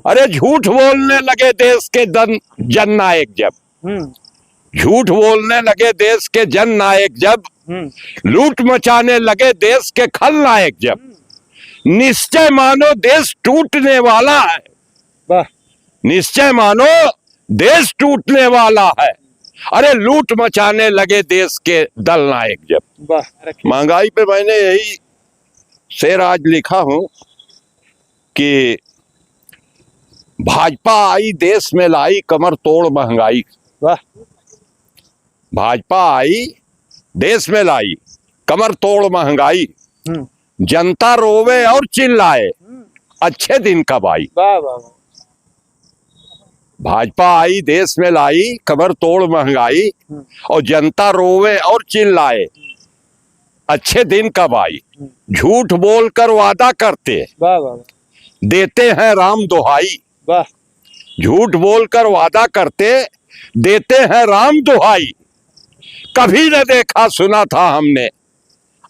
अरे झूठ बोलने लगे देश के जननायक जब, झूठ बोलने लगे देश के जननायक जब, लूट मचाने लगे देश के खलनायक जब, निश्चय मानो देश टूटने वाला है। वाह, निश्चय मानो देश टूटने वाला है। अरे लूट मचाने लगे देश के दल नायक जब। वाह। महंगाई पे मैंने यही शेर आज लिखा हूं कि भाजपा आई देश में लाई कमर तोड़ महंगाई। वाह। भाजपा आई देश में लाई कमर तोड़ महंगाई, जनता रोवे और चिल्लाए अच्छे दिन कब आई। वाह वाह। भाजपा आई देश में लाई कमर तोड़ महंगाई और जनता रोवे और चिल्लाए अच्छे दिन कब आई। झूठ बोलकर वादा करते वाह वाह। देते हैं राम दुहाई। वाह। झूठ बोलकर वादा करते देते हैं राम दुहाई, कभी न देखा सुना था हमने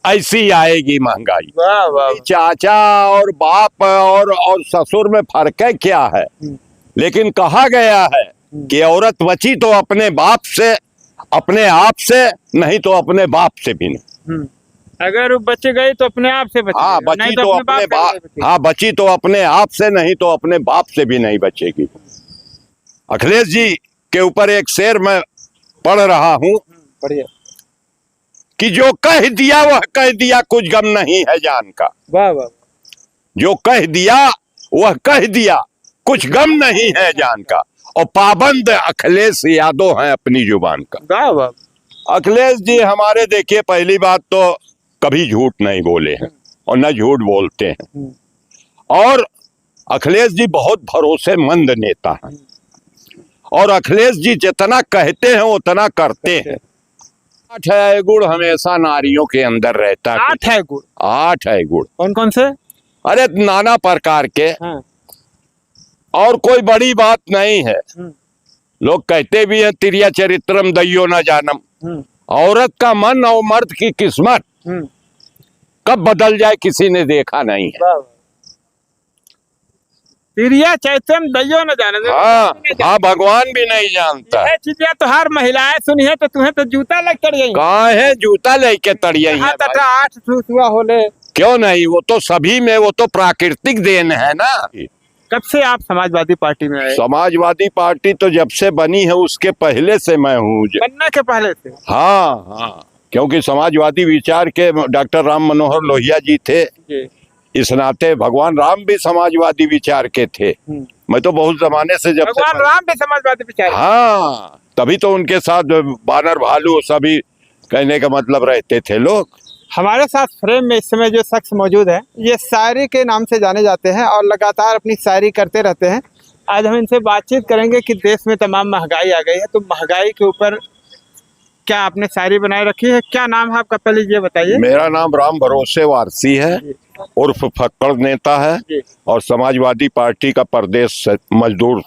ऐसी आएगी महंगाई। वाह वाह। चाचा और बाप और ससुर में फर्क है क्या है, लेकिन कहा गया है कि औरत बची तो अपने बाप से, अपने आप से, नहीं तो अपने बाप से भी नहीं। अगर वो बच गई तो अपने आप से बची। हाँ बची तो अपने बाप, हाँ बची तो अपने आप से, नहीं तो अपने बाप से भी नहीं बचेगी। अखिलेश जी के ऊपर एक शेर मैं पढ़ रहा हूँ कि जो कह दिया वह कह दिया, कुछ गम नहीं है जान का। वाह वाह। जो कह दिया वह कह दिया, कुछ गम नहीं है जान का, और पाबंद अखिलेश यादव हैं अपनी जुबान का। वाह वाह। अखिलेश जी हमारे देखिए पहली बात तो कभी झूठ नहीं बोले हैं और न झूठ बोलते हैं, और अखिलेश जी बहुत भरोसेमंद नेता हैं, और अखिलेश जी जितना कहते हैं उतना करते हैं। 8 है गुण हमेशा नारियों के अंदर रहता है। 8 है गुण। 8 है गुण। कौन कौन से? अरे नाना प्रकार के। हाँ। और कोई बड़ी बात नहीं है। लोग कहते भी हैं तिरिया चरित्रम दइयो न जानम। औरत का मन और मर्द की किस्मत कब बदल जाए किसी ने देखा नहीं है। तिरिया चैत्रम दइयो न जाने। हाँ भगवान भी नहीं जानता है। चीजें तो हर महिलाएं सुनी है तो तुम्हें तो जूता लग तड़ गई। कहाँ है जूता लेके तड़िया। 8 सुसुआ होले। क्यों नहीं, वो तो सभी में, वो तो प्राकृतिक देन है ना। कब से आप समाजवादी पार्टी में आए? समाजवादी पार्टी तो जब से बनी है उसके पहले से मैं हूँ। बनने के पहले से? हाँ हाँ, क्योंकि समाजवादी विचार के डॉक्टर राम मनोहर लोहिया जी थे, इस नाते भगवान राम भी समाजवादी विचार के थे। मैं तो बहुत जमाने से जब भगवान राम भी समाजवादी विचार। हाँ, तभी तो उनके साथ बानर भालू सभी कहने का मतलब रहते थे लोग। हमारे साथ फ्रेम में इस समय जो शख्स मौजूद है, ये शायरी के नाम से जाने जाते हैं और लगातार अपनी शायरी करते रहते हैं। आज हम इनसे बातचीत करेंगे कि देश में तमाम महंगाई आ गई है, तो महंगाई के ऊपर क्या आपने शायरी बनाए रखी है? क्या नाम है आपका, पहले ये बताइए। मेरा नाम राम भरोसे वारसी है, उर्फ फक्कड़ नेता है, और समाजवादी पार्टी का प्रदेश मजदूर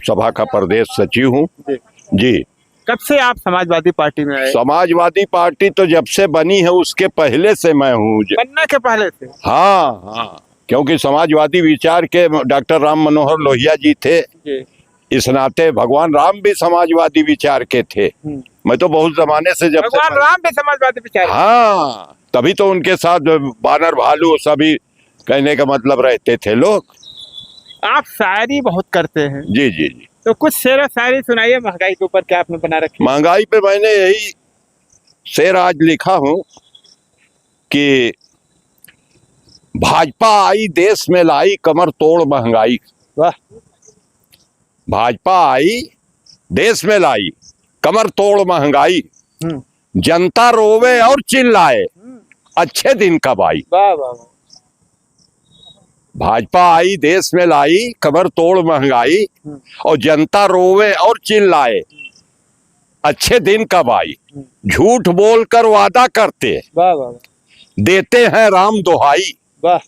सभा का प्रदेश सचिव हूँ जी। कब से आप समाजवादी पार्टी में आए? समाजवादी पार्टी तो जब से बनी है उसके पहले से मैं हूँ। बनने के पहले से? हाँ हाँ, क्योंकि समाजवादी विचार के डॉक्टर राम मनोहर लोहिया जी थे, इस नाते भगवान राम भी समाजवादी विचार के थे। मैं तो बहुत जमाने से जब भगवान राम भी समाजवादी विचार। हाँ, तभी तो उनके साथ बानर भालू सभी कहने का मतलब रहते थे लोग। आप शायरी बहुत करते हैं। जी जी जी। तो कुछ शेर शायरी सुनाइए महंगाई के ऊपर, क्या आपने बना रखी? महंगाई पे मैंने यही शेर आज लिखा हूं कि भाजपा आई देश में लाई कमर तोड़ महंगाई। वाह। भाजपा आई देश में लाई कमर तोड़ महंगाई, जनता रोवे और चिल्लाए अच्छे दिन कब आई। वाह वाह। भाजपा आई देश में लाई कमर तोड़ महंगाई और जनता रोवे और चिल्लाए अच्छे दिन कब आई। झूठ बोलकर वादा करते वाह वाह। देते हैं राम दुहाई। वाह।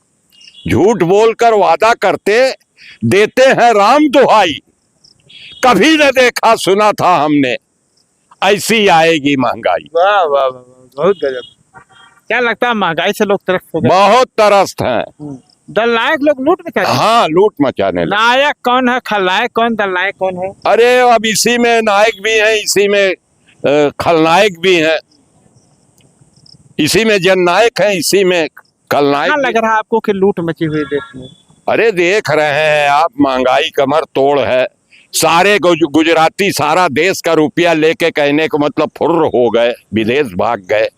झूठ बोलकर वादा करते देते हैं राम दुहाई, कभी न देखा सुना था हमने ऐसी आएगी महंगाई। वाह वाह वाह, बहुत गजब। क्या लगता है महंगाई से लोग त्रस्त हो गए? बहुत त्रस्त हैं, दलनायक लोग लूट मचा रहे हैं। हाँ, लूट मचाने लगे। नायक कौन है, खलनायक कौन, दलनायक कौन है? अरे अब इसी में नायक भी है, इसी में खलनायक भी है, इसी में जननायक है, इसी में खलनायक क्या लग भी। रहा है आपको कि लूट मची हुई देश में? अरे देख रहे हैं आप, महंगाई कमर तोड़ है। सारे गुजराती सारा देश का रुपया लेके कहने को मतलब फुर्र हो गए, विदेश भाग गए।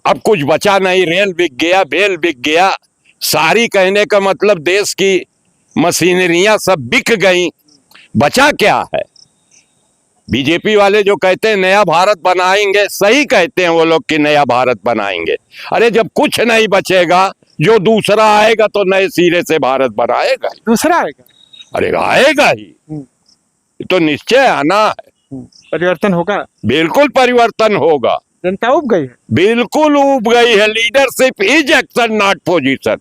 अब कुछ बचा नहीं, रेल बिक गया, बेल बिक गया, सारी कहने का मतलब देश की मशीनरियां सब बिक गई। बचा क्या है? बीजेपी वाले जो कहते हैं नया भारत बनाएंगे, सही कहते हैं वो लोग कि नया भारत बनाएंगे। अरे जब कुछ नहीं बचेगा, जो दूसरा आएगा तो नए सिरे से भारत बनाएगा। दूसरा आएगा? अरे आएगा ही, ये तो निश्चय आना है। परिवर्तन होगा, बिल्कुल परिवर्तन होगा। जनता उब गई है। बिल्कुल उब गई है। Leadership is action not position.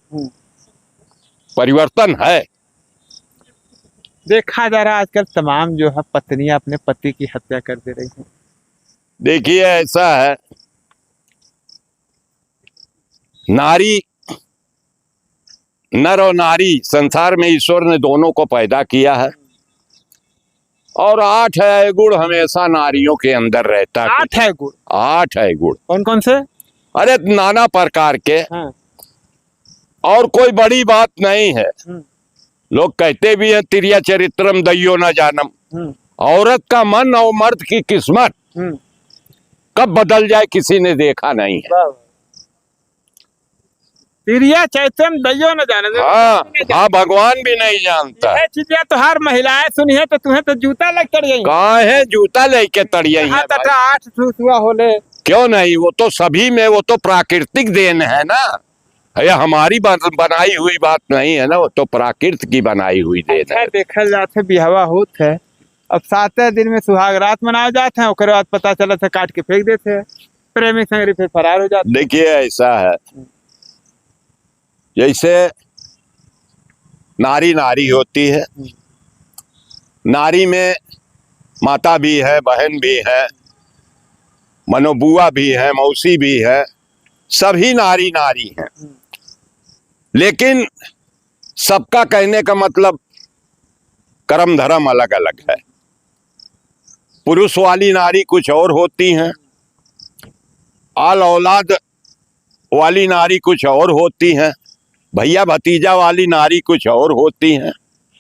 परिवर्तन है। देखा जा रहा है आजकल तमाम जो है पत्नियां अपने पति की हत्या कर दे रही हैं। देखिए ऐसा है, नारी, नर और नारी, संसार में ईश्वर ने दोनों को पैदा किया है और 8 है गुण हमेशा नारियों के अंदर रहता है। 8 है गुण? 8 है गुण। कौन कौन से? अरे नाना प्रकार के। हाँ। और कोई बड़ी बात नहीं है। लोग कहते भी हैं तिरिया चरित्रम दयो न जानम। औरत का मन और मर्द की किस्मत कब बदल जाए किसी ने देखा नहीं है। तिरिया चैत्रम दयो न जाने। हाँ, भगवान भी नहीं जानता। ये चीजें तो हर महिलाएं सुनी है तो तुम्हें तो जूता लग चढ़ गई। कहाँ है जूता लेके तड़िया है? 8 हुआ होले। क्यों नहीं, वो तो सभी में, वो तो प्राकृतिक देन है ना। ये हमारी बनाई हुई बात नहीं है ना, वो तो प्राकृतिक की बनाई हुई देन है। देखल जाते बिहवा होत है, अब 7 दिन में सुहाग रात मनाए जाते हैं, उसके बाद पता चला था काट के फेंक देते हैं, प्रेमी संगरी फिर फरार हो जाते। देखिए ऐसा है, जैसे नारी नारी होती है, नारी में माता भी है, बहन भी है, मनोबुआ भी है, मौसी भी है, सभी नारी नारी हैं। लेकिन सबका कहने का मतलब कर्म धर्म अलग अलग है। पुरुष वाली नारी कुछ और होती हैं, आल औलाद वाली नारी कुछ और होती हैं, भैया भतीजा वाली नारी कुछ और होती हैं।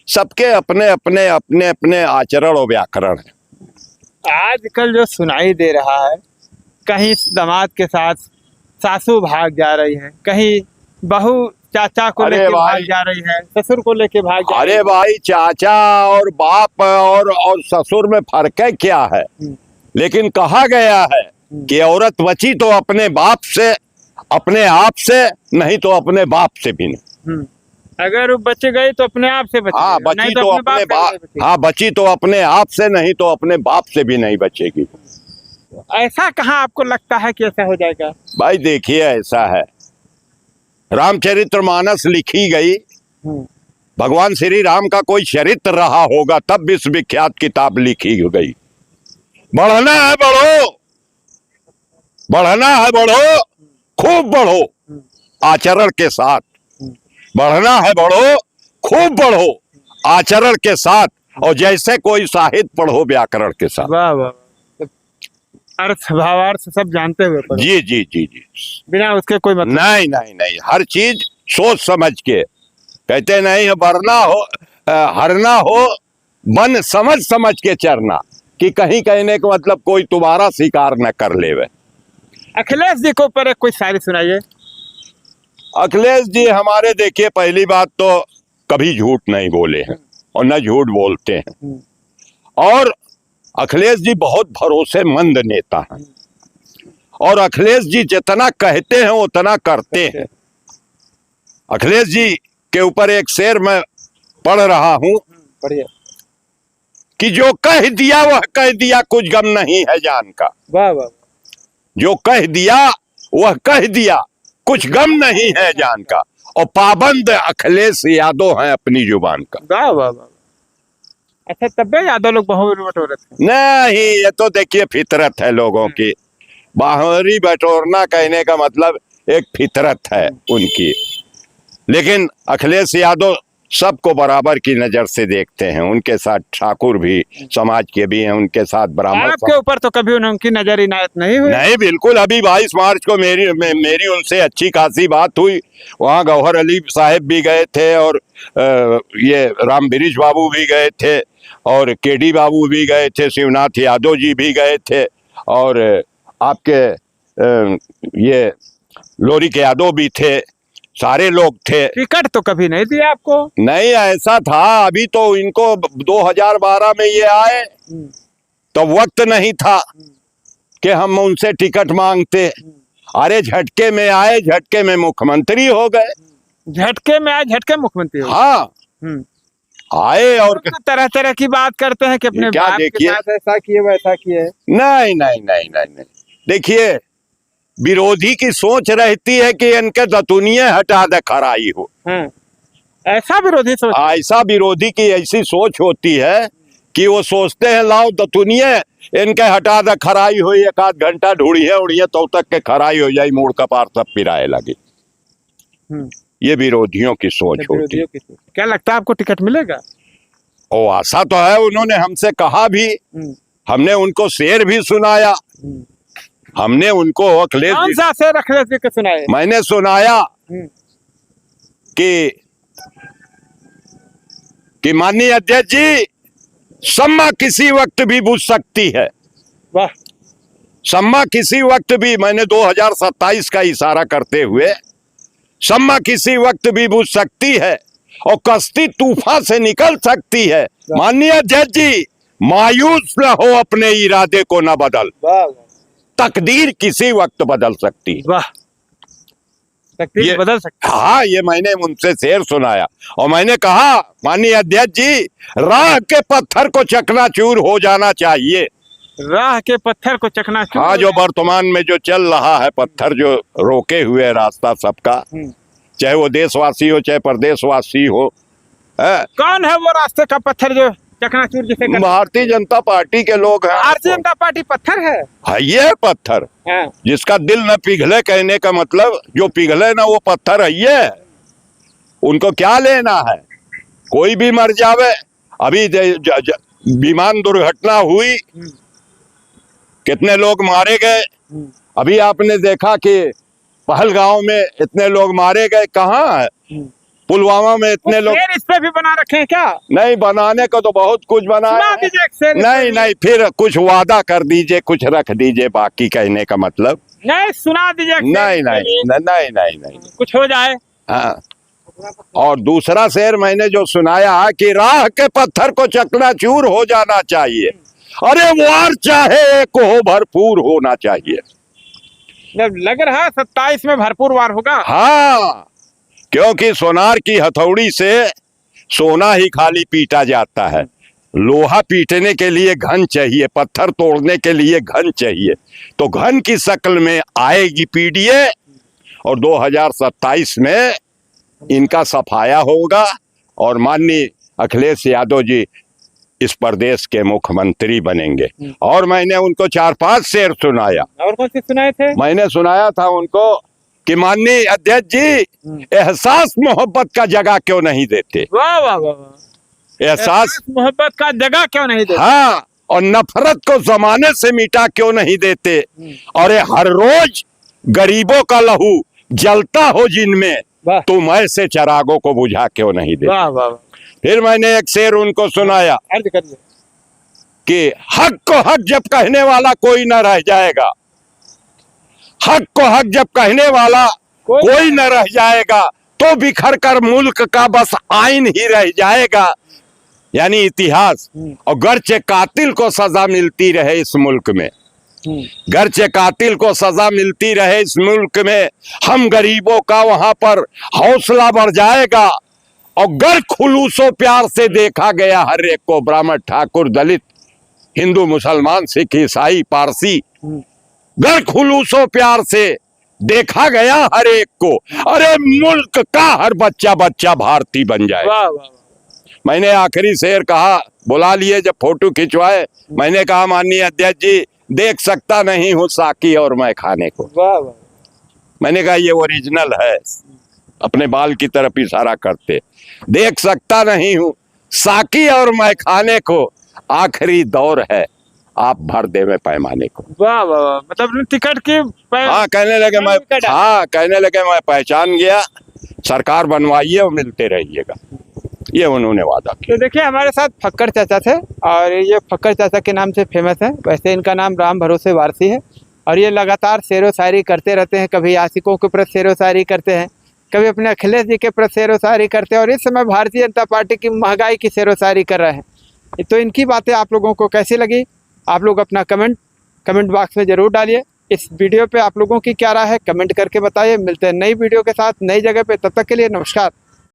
सबके अपने अपने अपने अपने आचरण और व्याकरण है। आजकल जो सुनाई दे रहा है, कहीं दामाद के साथ सासू भाग जा रही है, कहीं बहू चाचा को लेके भाग जा रही है, ससुर को लेके भाग जा रही है। अरे भाई, चाचा और बाप और ससुर में फर्क है क्या है? लेकिन कहा गया है कि औरत बची तो अपने बाप से, अपने आप से, नहीं तो अपने बाप से भी नहीं। अगर वो बच गई तो अपने आप से बची। हाँ, बची तो अपने बाप, हाँ बची तो अपने आप से, नहीं तो अपने बाप से भी नहीं बचेगी। ऐसा कहाँ आपको लगता है कि ऐसा हो जाएगा? भाई देखिए ऐसा है, रामचरितमानस लिखी गई, भगवान श्री राम का कोई चरित्र रहा होगा तब विश्वविख्यात किताब लिखी गई। बढ़ना है बढ़ो, बढ़ना है बढ़ो, खूब बढ़ो आचरण के साथ। बढ़ना है बढ़ो, खूब बढ़ो आचरण के साथ, और जैसे कोई साहित्य पढ़ो व्याकरण के साथ। वाह वाह, अर्थ भावार्थ सब जानते हुए पढ़ो। जी जी जी जी, बिना उसके कोई मतलब नहीं नहीं नहीं, हर चीज सोच समझ के। कहते नहीं है बढ़ना हो हरना हो, मन समझ समझ के चरना, कि कहीं कहने का मतलब कोई तुम्हारा शिकार न कर लेवे। अखिलेश जी को ऊपर कोई शायरी सुनाइए। अखिलेश जी हमारे, देखिए पहली बात तो कभी झूठ नहीं बोले हैं और न झूठ बोलते हैं, और अखिलेश जी बहुत भरोसेमंद नेता हैं, और अखिलेश जी जितना कहते हैं उतना करते हैं। अखिलेश जी के ऊपर एक शेर मैं पढ़ रहा हूं, बढ़िया, कि जो कह दिया वह कह दिया, कुछ गम नहीं है जान का। वाह वाह, जो कह दिया वह कह दिया, कुछ गम नहीं है जान का, और पाबंद अखिलेश यादव हैं अपनी जुबान का। वाह वाह वाह। अच्छा, तब यादव लोग बहुत बटोरे थे? नहीं, ये तो देखिए फितरत है लोगों की। बाहरी बटोरना कहने का मतलब एक फितरत है उनकी। लेकिन अखिलेश यादव सबको बराबर की नजर से देखते हैं। उनके साथ ठाकुर भी समाज के भी हैं, उनके साथ ब्राह्मण आपके ऊपर तो कभी उनकी नजर इनायत नहीं हुई? नहीं, बिल्कुल। अभी 22 मार्च को मेरी उनसे अच्छी खासी बात हुई। वहाँ गौहर अली साहब भी गए थे और ये राम बिरिज बाबू भी गए थे और केडी बाबू भी गए थे, शिवनाथ यादव जी भी गए थे और आपके ये लोरिक यादव भी थे, सारे लोग थे। टिकट तो कभी नहीं दिया आपको? नहीं, ऐसा था। अभी तो इनको 2012 में ये आए तो वक्त नहीं था कि हम उनसे टिकट मांगते। अरे झटके में आए, झटके में मुख्यमंत्री हो गए। झटके में आए, झटके मुख्यमंत्री हो गए। हाँ, आए और तो तरह तरह की बात करते हैं कि अपने क्या बाप के देखिए? साथ ऐसा किए वैसा किए। नहीं नहीं नहीं नहीं नहीं, देखिए, विरोधी की सोच रहती है कि इनके दतुनिये हटा दे खराई हो। ऐसा विरोधी सोच? ऐसा विरोधी की ऐसी सोच होती है कि वो सोचते हैं लाओ दतुनिये इनके हटा दे खराई हो, एक आध घंटा ढूंढिए उड़िए तो तक के खराई हो जाए, मूड कपार सब पिराए लगे। ये विरोधियों की सोच होती है। क्या लगता है आपको टिकट मिलेगा? ओ, आशा तो है। उन्होंने हमसे कहा भी, हमने उनको शेर भी सुनाया। हमने उनको अखिलेश कौन सा शेर अखिलेश जी के सुनाए? मैंने सुनाया कि माननीय अध्यक्ष जी, सम्मा किसी वक्त भी बुझ सकती है। वाह। सम्मा किसी वक्त भी, मैंने 2027 का इशारा करते हुए, सम्मा किसी वक्त भी बुझ सकती है और कश्ती तूफान से निकल सकती है। माननीय अध्यक्ष जी, मायूस न हो, अपने इरादे को न बदल। तकदीर किसी वक्त बदल सकती है। वाह, तकदीर बदल सकती है। हाँ, ये मैंने उनसे शेर सुनाया और मैंने कहा, माननीय अध्यक्ष जी, राह के पत्थर को चकनाचूर हो जाना चाहिए। राह के पत्थर को चकनाचूर? हाँ, जो वर्तमान में जो चल रहा है, पत्थर जो रोके हुए रास्ता सबका, चाहे वो देशवासी हो चाहे परदेशवासी हो। कौन है वो रास्ते का पत्थर जो चकनाचूर जिसे? भारतीय जनता पार्टी के लोग हैं। भारतीय जनता पार्टी पत्थर है? ये पत्थर जिसका दिल न पिघले, कहने का मतलब जो पिघले ना वो पत्थर है। ये उनको क्या लेना है? कोई भी मर जावे। अभी विमान दुर्घटना हुई, कितने लोग मारे गए। अभी आपने देखा कि पहलगांव में इतने लोग मारे गए। कहाँ है? पुलवामा में इतने लोग। इस पे भी बना रखे हैं क्या? नहीं, बनाने को तो बहुत कुछ बनाया। नहीं नहीं, फिर कुछ वादा कर दीजिए, कुछ रख दीजिए, बाकी कहने का मतलब नहीं। सुना दीजिए। नहीं नहीं नहीं नहीं नहीं, कुछ हो जाए। हाँ। और दूसरा शेर मैंने जो सुनाया कि राह के पत्थर को चकनाचूर हो जाना चाहिए। अरे वार चाहे एक हो, भरपूर होना चाहिए। लग रहा है 27 में भरपूर वार होगा। हाँ, क्योंकि सोनार की हथौड़ी से सोना ही खाली पीटा जाता है। लोहा पीटने के लिए घन चाहिए, पत्थर तोड़ने के लिए घन चाहिए। तो घन की शक्ल में आएगी पीडीए और 2027 में इनका सफाया होगा और माननीय अखिलेश यादव जी इस प्रदेश के मुख्यमंत्री बनेंगे। और मैंने उनको 4-5 शेर सुनाया। और कौन से सुनाए थे? मैंने सुनाया था उनको कि माननीय अध्यक्ष जी, एहसास मोहब्बत का जगह क्यों नहीं देते? वाह वाह वाह। एहसास मोहब्बत का जगह क्यों नहीं देते? हाँ, और नफरत को जमाने से मिटा क्यों नहीं देते? और हर रोज गरीबों का लहू जलता हो जिनमें, तुम ऐसे चरागों को बुझा क्यों नहीं देते? वाह वाह। फिर मैंने एक शेर उनको सुनाया कि हक को हक जब कहने वाला कोई न रह जाएगा, हक को हक जब कहने वाला कोई न रह जाएगा, तो बिखर कर मुल्क का बस आइन ही रह जाएगा, यानी इतिहास। और गर्चे कातिल को सजा मिलती रहे इस मुल्क में, गर्चे कातिल को सजा मिलती रहे इस मुल्क में, हम गरीबों का वहां पर हौसला बढ़ जाएगा। और गर खुलूसो प्यार से देखा गया हर एक को, ब्राह्मण ठाकुर दलित हिंदू मुसलमान सिख ईसाई पारसी, गर खुलूसो प्यार से देखा गया हर एक को, अरे मुल्क का हर बच्चा बच्चा भारतीय बन जाए। वाह वाह। मैंने आखिरी शेर कहा, बुला लिए जब फोटो खिंचवाए, मैंने कहा माननीय अध्यक्ष जी, देख सकता नहीं हूँ साकी और मैं खाने को। वाह वाह। मैंने कहा ये ओरिजिनल है। अपने बाल की तरफ इशारा करते, देख सकता नहीं हूँ साकी और मैं खाने को, आखिरी दौर है आप भर दे में पैमाने को। वाह वाह वाह, मतलब टिकट की हाँ कहने लगे मैं पहचान गया, सरकार बनवाइए और मिलते रहिएगा, ये उन्होंने वादा किया। तो देखिए हमारे साथ फक्कड़ चाचा थे और ये फक्कड़ चाचा के नाम से फेमस है। वैसे इनका नाम राम भरोसे वारसी है और ये लगातार शेरो शायरी करते रहते हैं। कभी आशिकों के प्रति शेरो शायरी करते हैं, कभी अपने अखिलेश जी के प्रति शेरो शायरी करते हैं और इस समय भारतीय जनता पार्टी की महंगाई की शेरो शायरी कर रहे हैं। तो इनकी बातें आप लोगों को कैसी लगी, आप लोग अपना कमेंट बॉक्स में ज़रूर डालिए। इस वीडियो पे आप लोगों की क्या राय है कमेंट करके बताइए। मिलते हैं नई वीडियो के साथ नई जगह पे, तब तक के लिए नमस्कार।